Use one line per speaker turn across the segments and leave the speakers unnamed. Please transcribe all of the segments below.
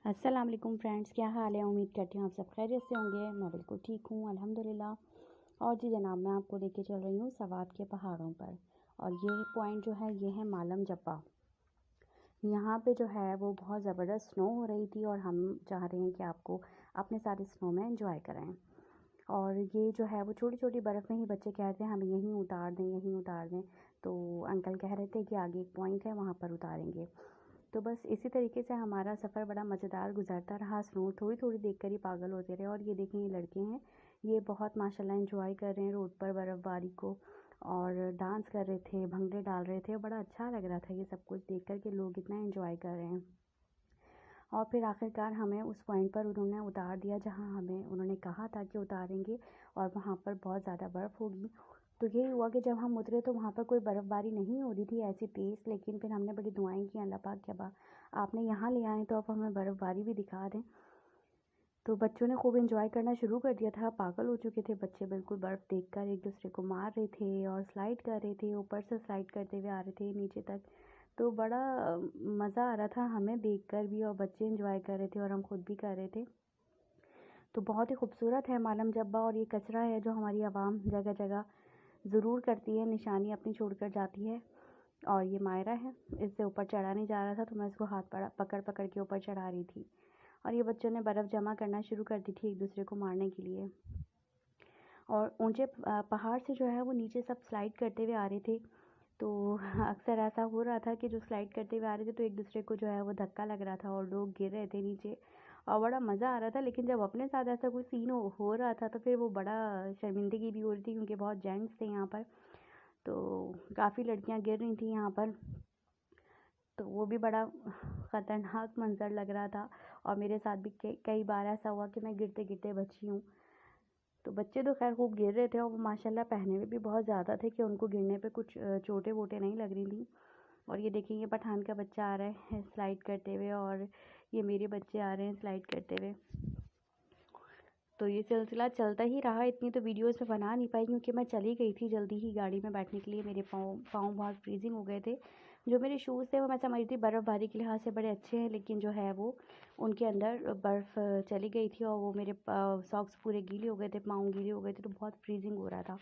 अस्सलाम वालेकुम फ्रेंड्स, क्या हाल है। उम्मीद करती हूँ आप सब खैरियत से होंगे। मैं बिल्कुल ठीक हूँ अल्हम्दुलिल्लाह। और जी जनाब, मैं आपको लेके चल रही हूँ सवात के पहाड़ों पर। और ये पॉइंट जो है ये है मालम जब्बा। यहाँ पे जो है वो बहुत ज़बरदस्त स्नो हो रही थी और हम चाह रहे हैं कि आपको अपने साथ इस स्नो में एंजॉय कराएं। और ये जो है वो छोटी छोटी बर्फ़ में ही बच्चे कह रहे थे हमें यहीं उतार दें, यहीं उतार दें। तो अंकल कह रहे थे कि आगे एक पॉइंट है वहाँ पर उतारेंगे। तो बस इसी तरीके से हमारा सफ़र बड़ा मज़ेदार गुजरता रहा। स्नो थोड़ी थोड़ी देखकर ही पागल होते रहे। और ये देखें, ये लड़के हैं, ये बहुत माशाल्लाह एंजॉय कर रहे हैं रोड पर बर्फ़बारी को। और डांस कर रहे थे, भंगड़े डाल रहे थे। बड़ा अच्छा लग रहा था ये सब कुछ देख कर कि लोग इतना एंजॉय कर रहे हैं। और फिर आखिरकार हमें उस पॉइंट पर उन्होंने उतार दिया जहाँ हमें उन्होंने कहा था कि उतारेंगे। और वहाँ पर बहुत ज़्यादा बर्फ़ होगी। तो यही हुआ कि जब हम उतरे तो वहाँ पर कोई बर्फ़बारी नहीं हो रही थी ऐसी तेज़। लेकिन फिर हमने बड़ी दुआएं की, अल्लाह पाक के आपने यहाँ ले आए तो आप हमें बर्फ़बारी भी दिखा दें। तो बच्चों ने खूब एंजॉय करना शुरू कर दिया था। पागल हो चुके थे बच्चे, बिल्कुल बर्फ़ देखकर एक दूसरे को मार रहे थे और स्लाइड कर रहे थे, ऊपर से स्लाइड करते हुए आ रहे थे नीचे तक। तो बड़ा मज़ा आ रहा था हमें देखकर भी, और बच्चे एंजॉय कर रहे थे और हम खुद भी कर रहे थे। तो बहुत ही खूबसूरत है मालम जब्बा। और ये कचरा है जो हमारी आवाम जगह जगह ज़रूर करती है, निशानी अपनी छोड़कर जाती है। और ये मायरा है, इससे ऊपर चढ़ा नहीं जा रहा था तो मैं इसको हाथ पकड़ पकड़ के ऊपर चढ़ा रही थी। और ये बच्चों ने बर्फ़ जमा करना शुरू कर दी थी एक दूसरे को मारने के लिए। और ऊंचे पहाड़ से जो है वो नीचे सब स्लाइड करते हुए आ रहे थे। तो अक्सर ऐसा हो रहा था कि जो स्लाइड करते हुए आ रहे थे तो एक दूसरे को जो है वो धक्का लग रहा था और लोग गिर रहे थे नीचे। और बड़ा मज़ा आ रहा था। लेकिन जब अपने साथ ऐसा कोई सीन हो रहा था तो फिर वो बड़ा शर्मिंदगी भी हो रही थी, क्योंकि बहुत जेंट्स थे यहाँ पर। तो काफ़ी लड़कियाँ गिर रही थी यहाँ पर। तो वो भी बड़ा ख़तरनाक मंज़र लग रहा था। और मेरे साथ भी कई बार ऐसा हुआ कि मैं गिरते गिरते बची हूँ। तो बच्चे तो खैर खूब गिर रहे थे और वो माशाल्लाह पहने हुए भी बहुत ज़्यादा थे कि उनको गिरने पे कुछ चोटें वोटें नहीं लग रही थी। और ये देखिए, ये पठान का बच्चा आ रहा है स्लाइड करते हुए, और ये मेरे बच्चे आ रहे हैं स्लाइड करते हुए। तो ये सिलसिला चलता ही रहा। इतनी तो वीडियोस में बना नहीं पाई क्योंकि मैं चली गई थी जल्दी ही गाड़ी में बैठने के लिए। मेरे पाँव बहुत फ्रीजिंग हो गए थे। जो मेरे शूज़ थे वो मैं समझती बर्फ़बारी के लिहाज से बड़े अच्छे हैं, लेकिन जो है वो उनके अंदर बर्फ़ चली गई थी और वो मेरे सॉक्स पूरे गीले हो गए थे, पाँव गीले हो गए थे। तो बहुत फ्रीजिंग हो रहा था,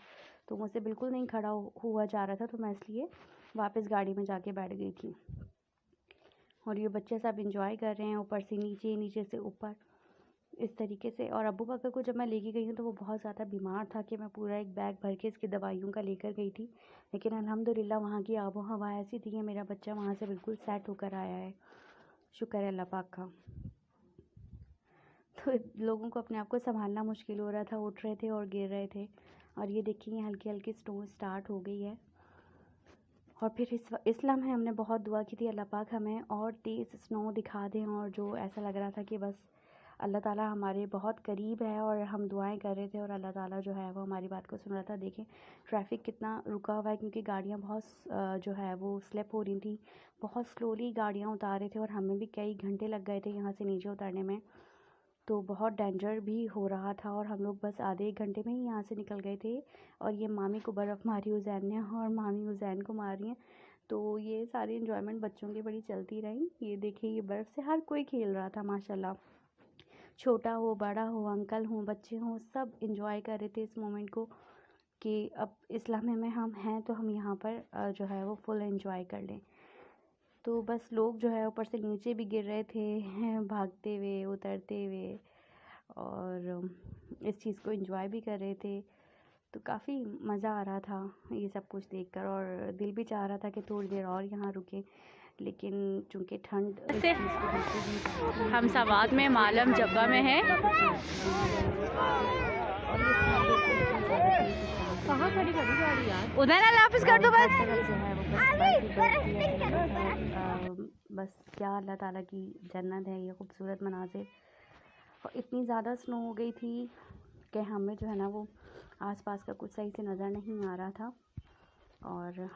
तो मुझसे बिल्कुल नहीं खड़ा हुआ जा रहा था। तो मैं इसलिए वापस गाड़ी में जाके बैठ गई थी। और ये बच्चे सब इंजॉय कर रहे हैं, ऊपर से नीचे, नीचे से ऊपर, इस तरीके से। और अब्बू बकर को जब मैं लेके गई हूँ तो वो बहुत ज़्यादा बीमार था कि मैं पूरा एक बैग भर के इसकी दवाइयों का लेकर गई थी। लेकिन अल्हम्दुलिल्लाह वहाँ की आबो हवा ऐसी थी कि मेरा बच्चा वहाँ से बिल्कुल सेट होकर आया है। शुक्र है अल्लाह पाक का। तो लोगों को अपने आप को संभालना मुश्किल हो रहा था, उठ रहे थे और गिर रहे थे। और ये देखिए, हल्की हल्की स्नो स्टार्ट हो गई है। और फिर इस लम्हे हमने बहुत दुआ की थी अल्लाह पाक हमें और तेज़ स्नो दिखा दें। और जो ऐसा लग रहा था कि बस अल्लाह ताला हमारे बहुत करीब है, और हम दुआएं कर रहे थे और अल्लाह ताला जो है वो हमारी बात को सुन रहा था। देखें ट्रैफिक कितना रुका हुआ है, क्योंकि गाड़ियाँ बहुत जो है वो स्लिप हो रही थी। बहुत स्लोली गाड़ियाँ उतार रहे थे और हमें भी कई घंटे लग गए थे यहाँ से नीचे उतरने में। तो बहुत डेंजर भी हो रहा था और हम लोग बस आधे एक घंटे में ही यहाँ से निकल गए थे। और ये मामी को बर्फ़ मारी उज़ैन ने, और मामी उज़ैन को मार रही हैं। तो ये सारी इन्जॉयमेंट बच्चों की बड़ी चलती रही। ये देखिए, ये बर्फ़ से हर कोई खेल रहा था माशाल्लाह। छोटा हो, बड़ा हो, अंकल हों, बच्चे हों, सब इंजॉय कर रहे थे इस मोमेंट को कि अब इस लम्हे में हम हैं तो हम यहाँ पर जो है वो फुल एंजॉय कर लें। तो बस लोग जो है ऊपर से नीचे भी गिर रहे थे भागते हुए, उतरते हुए, और इस चीज़ को एंजॉय भी कर रहे थे। तो काफ़ी मज़ा आ रहा था ये सब कुछ देखकर, और दिल भी चाह रहा था कि थोड़ी देर और यहाँ रुकें। लेकिन चूँकि ठंड इस चीज़ को बिल्कुल नहीं चाहती थी,
हम सवात में मालम जब्बा में हैं। कहाँ खड़ी खड़ी गाड़ी यार, उधर है, वापस कर दो बस।
जो है वो बस क्या अल्लाह ताला की जन्नत है, ये खूबसूरत मनाजिर। और इतनी ज़्यादा स्नो हो गई थी कि हमें जो है ना वो आसपास का कुछ सही से नज़र नहीं आ रहा था। और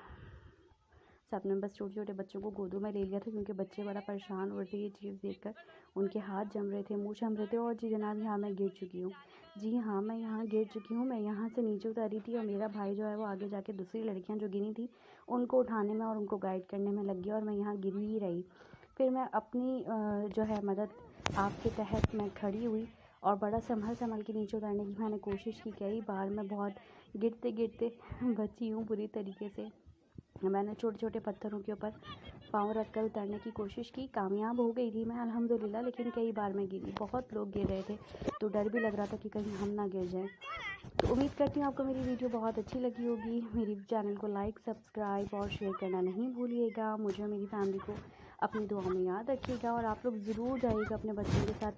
सबने बस छोटे छोटे बच्चों को गोदों में ले लिया था, क्योंकि बच्चे बड़ा परेशान हो रहे थे ये चीज़ देखकर। उनके हाथ जम रहे थे, मुंह जम रहे थे। और जी जनाब, यहाँ मैं गिर चुकी हूँ। जी हाँ, मैं यहाँ गिर चुकी हूँ। मैं यहाँ से नीचे उतारी थी और मेरा भाई जो है वो आगे जाके दूसरी लड़कियाँ जो गिरी थी उनको उठाने में और उनको गाइड करने में लग गया, और मैं यहाँ गिरी ही रही। फिर मैं अपनी जो है मदद आपके तहत मैं खड़ी हुई और बड़ा संभल के नीचे उतरने की मैंने कोशिश की। कई बार मैं बहुत गिरते बची हूँ बुरी तरीके से। मैंने छोटे छोटे पत्थरों के ऊपर पाँव रख कर उतरने की कोशिश की। कामयाब हो गई थी मैं अल्हम्दुलिल्लाह, लेकिन कई बार मैं गिरी। बहुत लोग गिर रहे थे तो डर भी लग रहा था कि कहीं हम ना गिर जाएं। तो उम्मीद करती हूँ आपको मेरी वीडियो बहुत अच्छी लगी होगी। मेरी चैनल को लाइक, सब्सक्राइब और शेयर करना नहीं भूलिएगा। मुझे और मेरी फैमिली को अपनी दुआ में याद रखिएगा और आप लोग ज़रूर जाइएगा अपने बच्चों के साथ